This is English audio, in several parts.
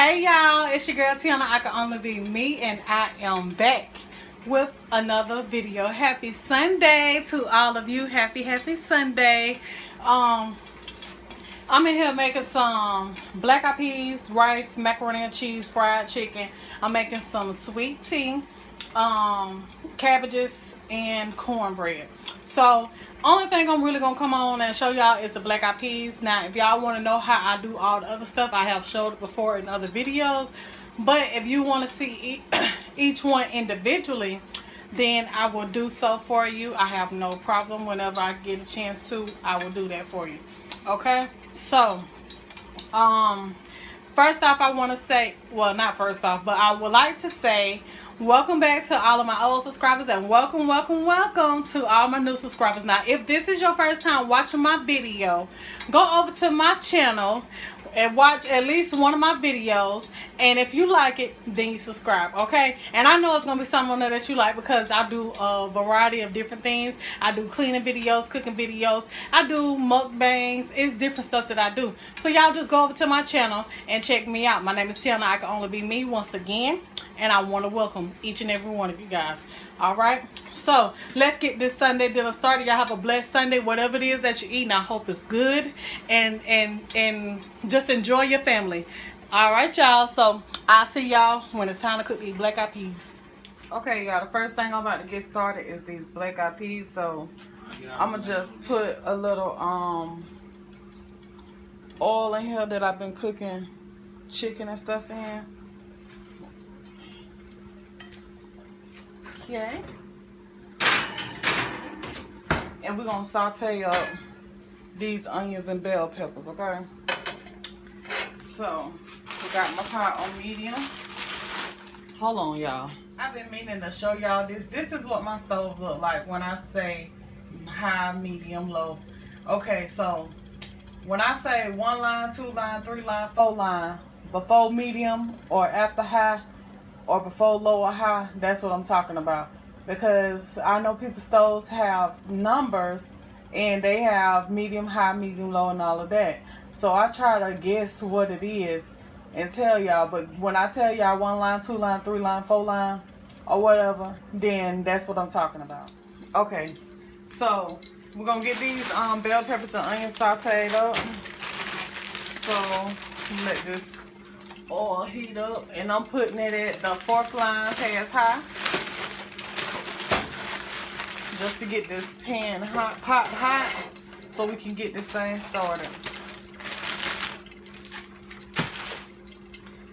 Hey y'all, it's your girl Tiana. I Can Only Be Me, and I am back with another video. Happy Sunday to all of you. Happy Sunday. I'm in here making some black eyed peas, rice, macaroni and cheese, fried chicken. I'm making some sweet tea, cabbages, and cornbread. So only thing I'm really gonna come on and show y'all is the black eyed peas. Now if y'all want to know how I do all the other stuff, I have showed it before in other videos, but if you want to see each one individually, then I will do so for you. I have no problem. Whenever I get a chance to, I will do that for you. Okay, so first off, I want to say, well, not first off, but I would like to say welcome back to all of my old subscribers, and welcome to all my new subscribers. Now, if this is your first time watching my video, go over to my channel and watch at least one of my videos, and if you like it, then you subscribe, okay? And I know it's gonna be something on there that you like, because I do a variety of different things. I do cleaning videos, cooking videos, I do mukbangs. It's different stuff that I do. So y'all just go over to my channel and check me out. My name is Tiana. I Can Only Be Me once again, and I want to welcome each and every one of you guys. All right, so let's get this Sunday dinner started. Y'all have a blessed Sunday. Whatever it is that you're eating, I hope it's good, and just enjoy your family. All right, y'all, so I'll see y'all when it's time to cook these black eyed peas. Okay, y'all, the first thing I'm about to get started is these black eyed peas. So I'm gonna just put a little oil in here that I've been cooking chicken and stuff in. Okay, and we're gonna saute up these onions and bell peppers. Okay, so we got my pot on medium. Hold on, y'all, I've been meaning to show y'all this. This is what my stove look like when I say high, medium, low. Okay, so when I say 1 line, 2 line, 3 line, 4 line, before medium or after high, or before low or high, that's what I'm talking about. Because I know people's stoves have numbers, and they have medium, high, medium, low, and all of that. So I try to guess what it is and tell y'all. But when I tell y'all 1 line, 2 line, 3 line, 4 line, or whatever, then that's what I'm talking about. Okay, so we're gonna get these bell peppers and onions sauteed up. So let this oil heat up, and I'm putting it at the 4th line past high, just to get this pan hot, so we can get this thing started.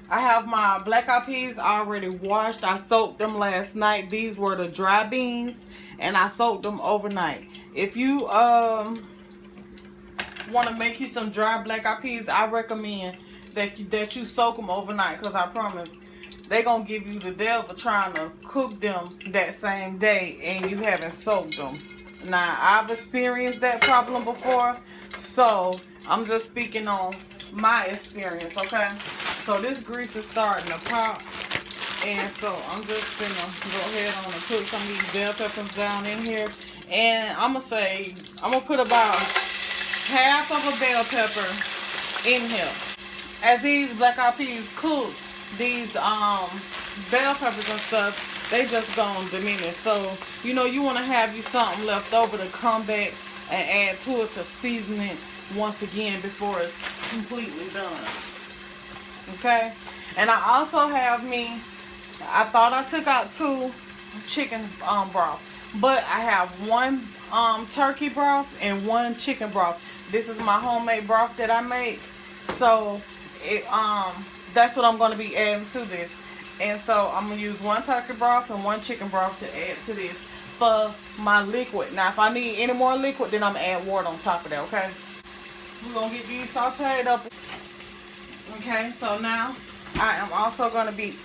I have my black eyed peas already washed. I soaked them last night. These were the dry beans, and I soaked them overnight. If you want to make you some dry black eyed peas, I recommend that you soak them overnight, because I promise they're gonna give you the devil trying to cook them that same day and you haven't soaked them. Now, I've experienced that problem before, so I'm just speaking on my experience. Okay, so this grease is starting to pop, and so I'm just gonna go ahead on and put some of these bell peppers down in here, and I'm gonna put about half of a bell pepper in here. As these black eyed peas cook, these bell peppers and stuff, they just gonna diminish. So you know, you want to have you something left over to come back and add to it to season it once again before it's completely done. Okay, and I also have I thought I took out 2 chicken broth, but I have 1 turkey broth and 1 chicken broth. This is my homemade broth that I make. So that's what I'm going to be adding to this. And so I'm going to use 1 turkey broth and 1 chicken broth to add to this for my liquid. Now, if I need any more liquid, then I'm going to add water on top of that, okay? We're going to get these sauteed up. Okay, so now I am also going to be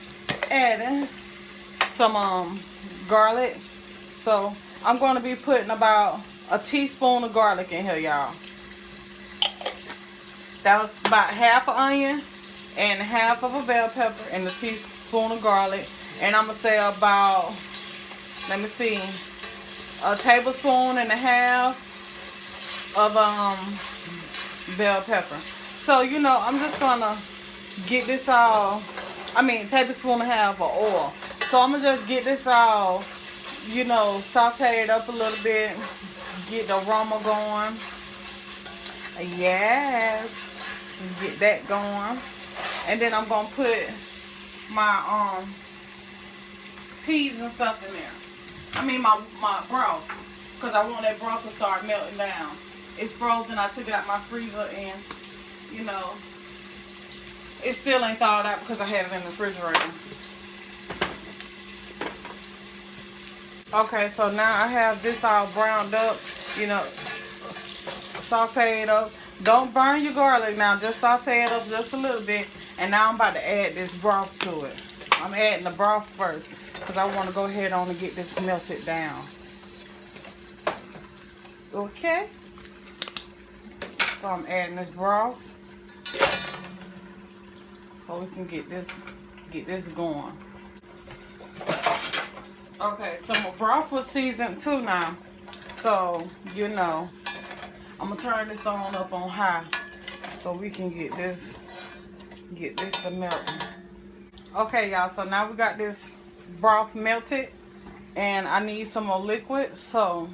adding some garlic. So I'm going to be putting about a teaspoon of garlic in here, y'all. That was about half an onion and half of a bell pepper and a teaspoon of garlic. And I'm going to say about, let me see, a tablespoon and a half of bell pepper. So, you know, I'm just going to get this all, tablespoon and a half of oil. So I'm gonna just get this all, you know, sauteed up a little bit, get the aroma going. Yes, get that going. And then I'm gonna put my peas and stuff in there. My broth, because I want that broth to start melting down. It's frozen. I took it out my freezer and, you know, it still ain't thawed out because I had it in the refrigerator. Okay, so now I have this all browned up, you know, sauteed up. Don't burn your garlic now, just saute it up just a little bit. And now I'm about to add this broth to it. I'm adding the broth first because I want to go ahead on and get this melted down. Okay. So I'm adding this broth so we can get this going. Okay, so my broth was seasoned too now. So, you know, I'm gonna turn this on up on high so we can get this to melt. Okay, y'all, so now we got this broth melted and I need some more liquid. So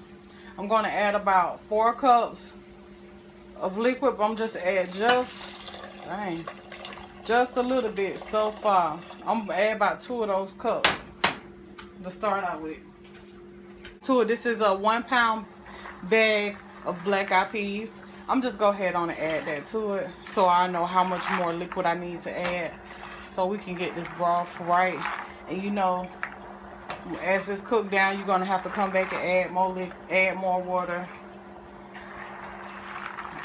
I'm gonna add about 4 cups of liquid, but I'm just add just a little bit so far. I'm gonna add about 2 of those cups to start out with. This is a 1 pound bag of black eyed peas. I'm just go ahead on and add that to it so I know how much more liquid I need to add so we can get this broth right. And you know, as this cook down, you're gonna have to come back and add more water.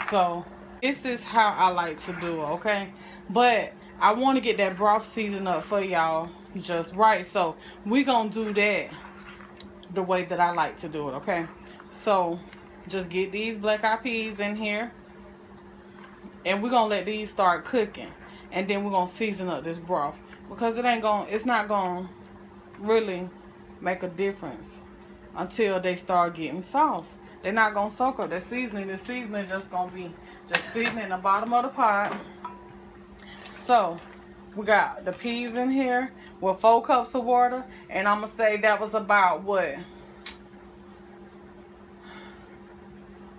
So this is how I like to do it, okay? But I want to get that broth seasoned up for y'all just right. So we gonna do that the way that I like to do it, okay? So just get these black eyed peas in here and we're gonna let these start cooking, and then we're gonna season up this broth because it's not gonna really make a difference until they start getting soft. They're not gonna soak up the seasoning. The seasoning is just gonna be sitting in the bottom of the pot. So we got the peas in here with 4 cups of water, and I'm gonna say that was about what?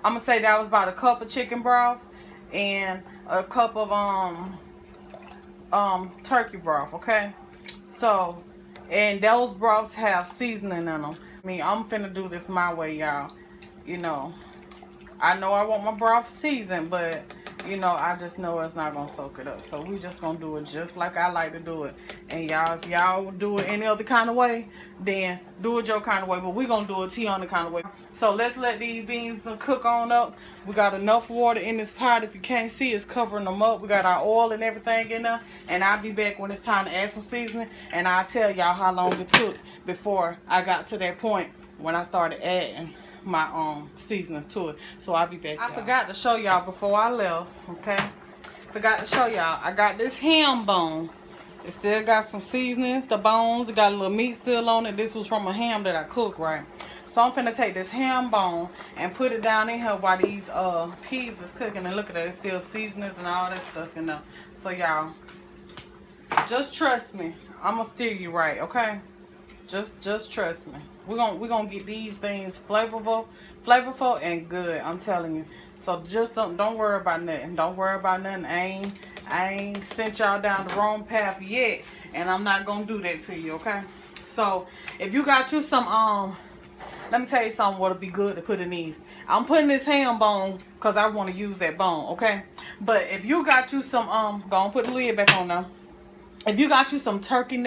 I'm gonna say that was about a cup of chicken broth and a cup of turkey broth, okay? So, and those broths have seasoning in them. I'm finna do this my way, y'all. You know I want my broth seasoned, but you know, I just know it's not gonna soak it up. So we just gonna do it just like I like to do it. And y'all, if y'all do it any other kind of way, then do it your kind of way. But we gonna do it Tiana kind of way. So let's let these beans cook on up. We got enough water in this pot. If you can't see, it's covering them up. We got our oil and everything in there. And I'll be back when it's time to add some seasoning. And I'll tell y'all how long it took before I got to that point when I started adding my seasonings to it. So I'll be back. I forgot to show y'all before I left, okay? Forgot to show y'all. I got this ham bone. It still got some seasonings, the bones. It got a little meat still on it. This was from a ham that I cooked, right? So I'm finna take this ham bone and put it down in here while these peas is cooking. And look at that, it's still seasonings and all that stuff in there. So y'all, just trust me. I'ma steer you right, okay? Just trust me. We're gonna get these things flavorful and good. I'm telling you. So just don't worry about nothing. Don't worry about nothing. I ain't sent y'all down the wrong path yet, and I'm not gonna do that to you. Okay. So if you got you some let me tell you something. What'll be good to put in these. I'm putting this ham bone because I want to use that bone. Okay. But if you got you some go on, put the lid back on now. If you got you some turkey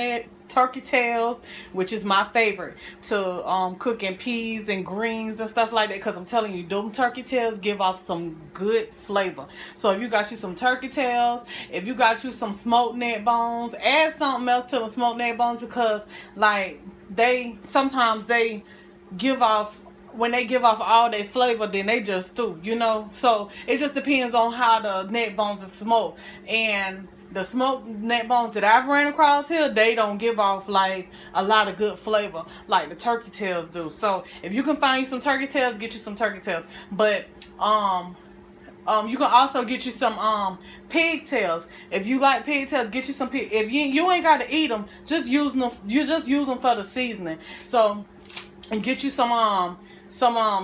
tails, which is my favorite to cooking peas and greens and stuff like that, because I'm telling you, them turkey tails give off some good flavor. So if you got you some turkey tails, if you got you some smoked neck bones, add something else to the smoked neck bones, because like sometimes they give off, when they give off all their flavor, then they just through, you know. So it just depends on how the neck bones are smoked. And the smoked neck bones that I've ran across here, they don't give off like a lot of good flavor like the turkey tails do. So if you can find you some turkey tails, get you some turkey tails. But You can also get you some pigtails. If you like pigtails, get you some pig. If you ain't got to eat them, just use them. You just use them for the seasoning. So, and get you some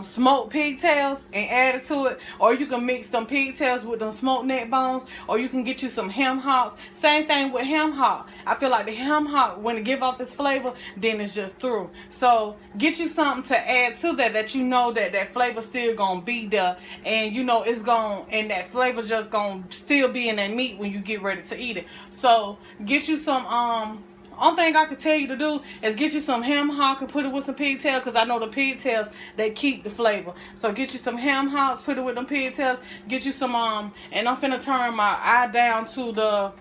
smoked pigtails and add it to it, or you can mix them pigtails with them smoked neck bones, or you can get you some ham hocks. Same thing with ham hock. I feel like the ham hock, when it give off its flavor, then it's just through. So get you something to add to that you know that flavor still gonna be there, and you know it's gonna, and that flavor just gonna still be in that meat when you get ready to eat it. So get you some only thing I can tell you to do is get you some ham hock and put it with some pigtails, because I know the pigtails, they keep the flavor. So get you some ham hocks, put it with them pigtails. Get you some and I'm finna turn my eye down to the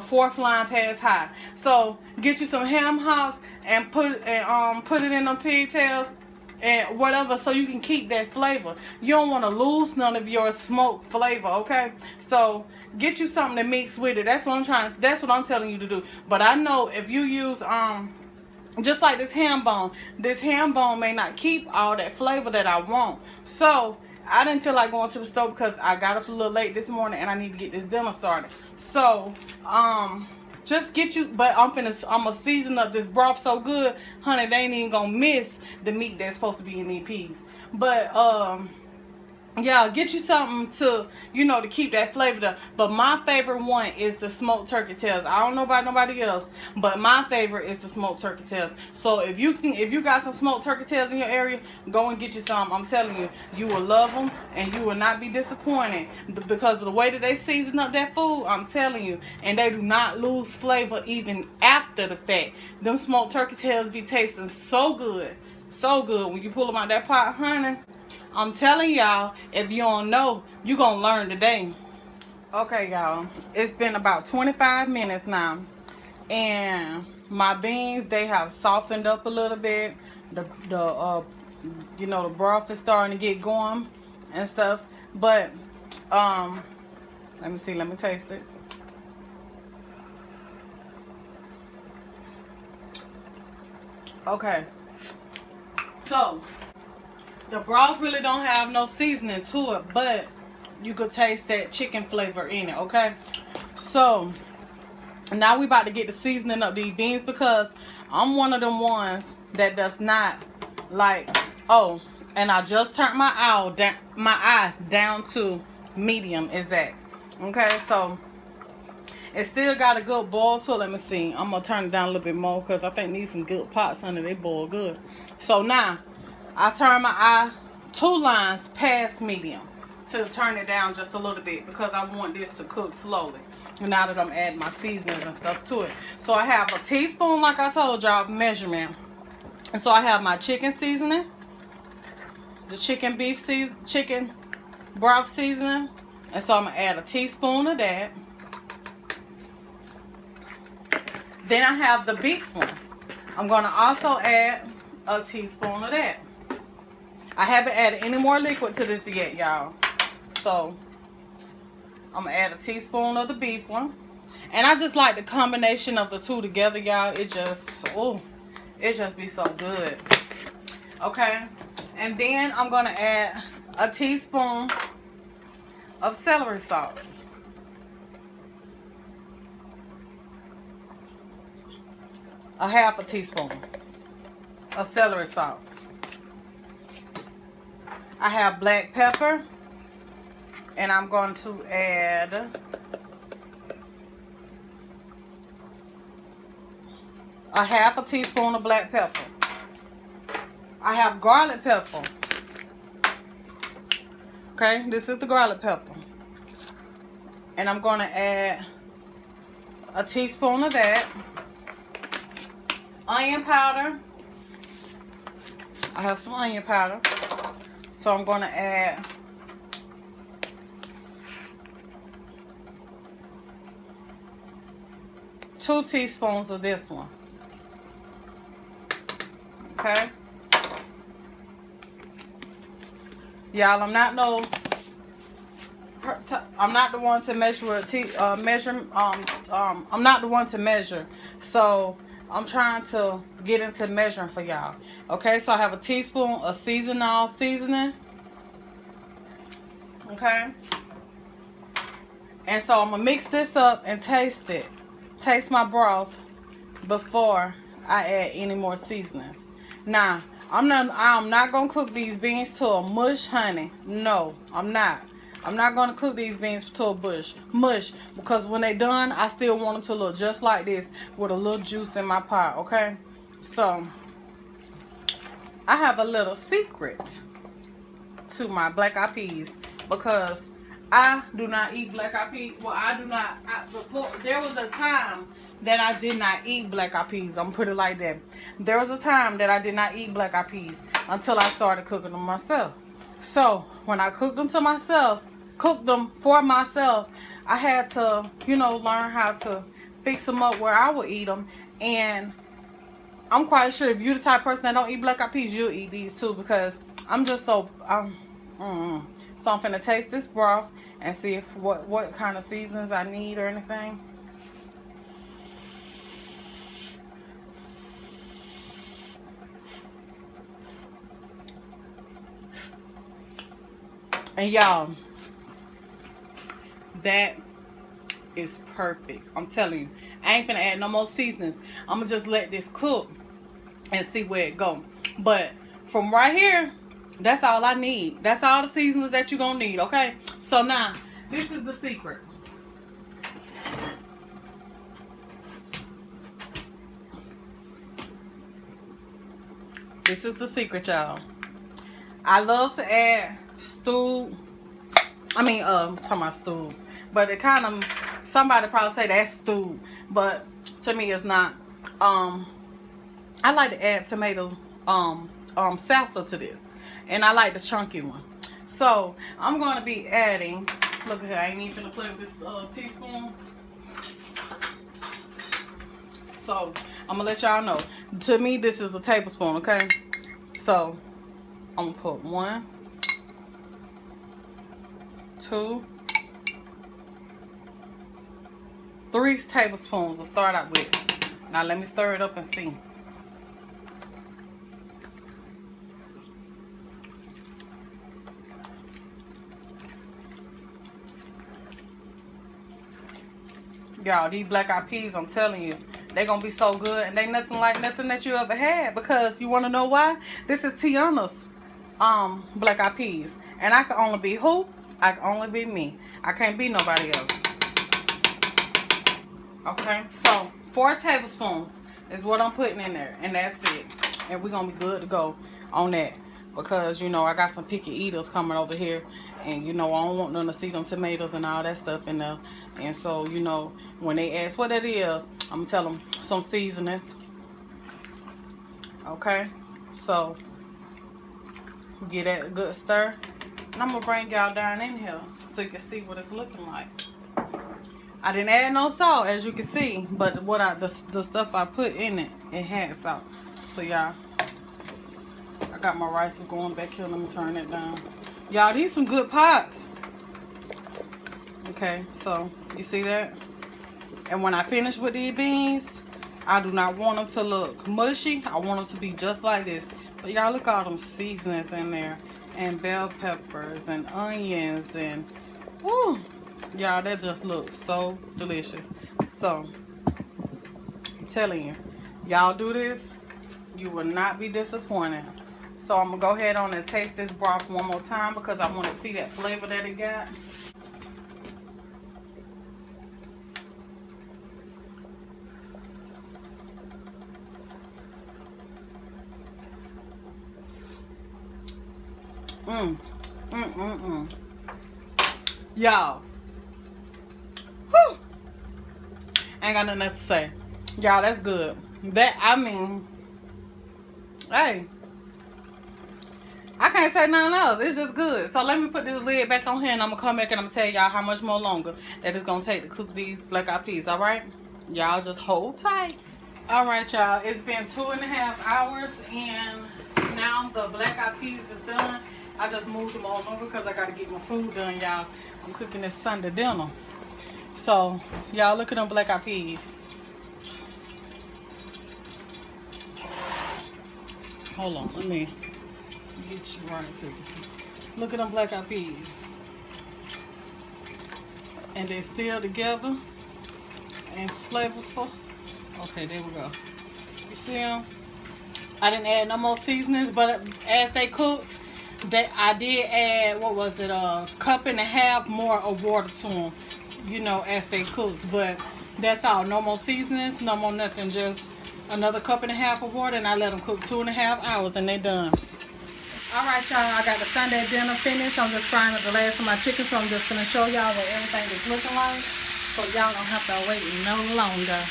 fourth line past high. So get you some ham hocks and put it in them pigtails and whatever, so you can keep that flavor. You don't want to lose none of your smoked flavor, okay? So get you something to mix with it. That's what I'm telling you to do. But I know if you use just like this ham bone may not keep all that flavor that I want. So I didn't feel like going to the store because I got up a little late this morning and I need to get this dinner started. So just get you, but I'm gonna season up this broth so good, honey, they ain't even gonna miss the meat that's supposed to be in these peas. But yeah, get you something to, you know, to keep that flavor there. But my favorite one is the smoked turkey tails. I don't know about nobody else, but my favorite is the smoked turkey tails. So if you got some smoked turkey tails in your area, go and get you some. I'm telling you, you will love them and you will not be disappointed because of the way that they season up that food. I'm telling you, and they do not lose flavor even after the fact. Them smoked turkey tails be tasting so good, so good when you pull them out that pot, honey. I'm telling y'all, if you don't know, you gonna learn today. Okay, y'all, it's been about 25 minutes now, and my beans, they have softened up a little bit. You know, the broth is starting to get going and stuff. But let me see, let me taste it. Okay, so the broth really don't have no seasoning to it, but you could taste that chicken flavor in it, okay? So now we about to get the seasoning up these beans, because I'm one of them ones that does not like, oh, and I just turned my eye down to medium exact. Okay, so it still got a good boil to it. Let me see. I'm gonna turn it down a little bit more because I think these some good pots under, they boil good. So now I turn my eye 2 lines past medium to turn it down just a little bit, because I want this to cook slowly. And now that I'm adding my seasonings and stuff to it. So I have a teaspoon, like I told y'all, measurement. And so I have my chicken seasoning, the chicken broth seasoning. And so I'm going to add a teaspoon of that. Then I have the beef one. I'm going to also add a teaspoon of that. I haven't added any more liquid to this yet, y'all. So I'm going to add a teaspoon of the beef one. And I just like the combination of the two together, y'all. It just be so good. Okay. And then I'm going to add a teaspoon of celery salt. A half a teaspoon of celery salt. I have black pepper, and I'm going to add a half a teaspoon of black pepper. I have garlic pepper. Okay, this is the garlic pepper. And I'm going to add a teaspoon of that. Onion powder. I have some onion powder. So I'm going to add two teaspoons of this one. Okay. Y'all, I'm not the one to measure I'm not the one to measure. So I'm trying to get into measuring for y'all. Okay, so I have a teaspoon of seasoning. Okay? And so I'm going to mix this up and taste it. Taste my broth before I add any more seasonings. Now, I'm not going to cook these beans to a mush, honey. No, I'm not. I'm not going to cook these beans to a mush. Because when they're done, I still want them to look just like this with a little juice in my pot, okay? So, I have a little secret to my black eyed peas. Because I do not eat black eyed peas. Well, I do not. Before, there was a time that I did not eat black eyed peas. I'm put it like that. There was a time that I did not eat black eyed peas until I started cooking them myself. So when I cooked them for myself, I had to, learn how to fix them up where I would eat them. And I'm quite sure if you're the type of person that don't eat black eyed peas, you'll eat these too, because I'm just so So I'm finna taste this broth and see if what kind of seasonings I need or anything. And y'all, that is perfect. I'm telling you, I ain't finna add no more seasonings. I'm gonna just let this cook and see where it go. But from right here, that's all I need. That's all the seasonings that you're gonna need, okay? So now, this is the secret. This is the secret, y'all. I love to add talking about stewed. But it kind of, somebody probably say that's stewed. But to me, it's not. I like to add tomato salsa to this. And I like the chunky one. So, I'm going to be adding, look at here, I ain't even going to play with this teaspoon. So, I'm going to let y'all know. To me, this is a tablespoon, okay? So, I'm going to put 1, 2, 3 tablespoons to start out with. Now, let me stir it up and see. Y'all, these black eyed peas, I'm telling you, they're going to be so good. And they nothing like nothing that you ever had. Because you want to know why? This is Tiana's black eyed peas. And I can only be who? I can only be me. I can't be nobody else. Okay? So, 4 tablespoons is what I'm putting in there. And that's it. And we're going to be good to go on that. Because, I got some picky eaters coming over here. And, I don't want them to see them tomatoes and all that stuff in there. And so, when they ask what it is, I'm going to tell them some seasonings. Okay? So, get that good stir. And I'm going to bring y'all down in here so you can see what it's looking like. I didn't add no salt, as you can see. But the stuff I put in it, it had salt. So, y'all, I got my rice going back here. Let me turn it down. Y'all, these some good pots. Okay, so you see that? And when I finish with these beans, I do not want them to look mushy. I want them to be just like this. But y'all, look at all them seasonings in there. And bell peppers and onions and woo. Y'all, that just looks so delicious. So, I'm telling you, y'all do this, you will not be disappointed. So I'm going to go ahead on and taste this broth one more time because I want to see that flavor that it got. Y'all. Ain't got nothing else to say. Y'all, that's good. Hey. I can't say nothing else. It's just good. So let me put this lid back on here and I'm going to come back and I'm going to tell y'all how much more longer that it's going to take to cook these black eyed peas. Alright? Y'all just hold tight. Alright, y'all. It's been 2.5 hours and now the black eyed peas is done. I just moved them all over because I got to get my food done, y'all. I'm cooking this Sunday dinner. So, y'all look at them black eyed peas. Hold on, let me get you right so you can see. Look at them black eyed peas. and they still together and flavorful. Okay, there we go. You see them? I didn't add no more seasonings, but as they cooked, I did add, what was it, a cup and a half more of water to them, you know, as they cooked. But that's all. No more seasonings, no more nothing. Just another cup and a half of water, and I let them cook 2.5 hours, and they done. Alright, y'all, I got the Sunday dinner finished. I'm just frying up the last of my chicken, so I'm just going to show y'all what everything is looking like, so y'all don't have to wait no longer.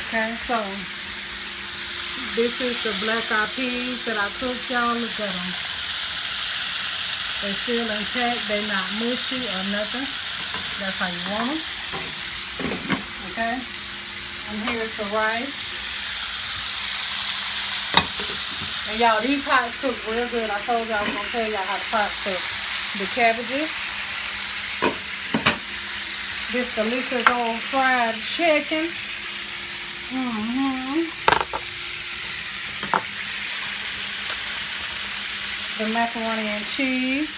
Okay, so this is the black eyed peas that I cooked, y'all. Look at them. They're still intact. They're not mushy or nothing. That's how you want them. Okay, and here's the rice. And y'all, these pots cook real good. I told y'all I was going to tell y'all how the pots cook. The cabbages. This delicious old fried chicken. The macaroni and cheese.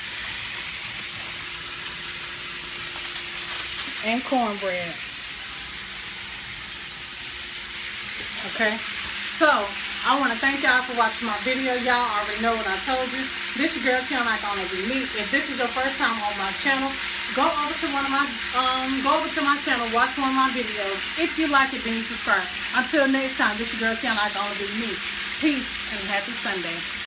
And cornbread. Okay. So, I want to thank y'all for watching my video. Y'all already know what I told you. This your girl Tiana like on every meat. If this is your first time on my channel, go over to my channel, watch one of my videos. If you like it, then you subscribe. Until next time, this your girl Tiana like on every meat. Peace and happy Sunday.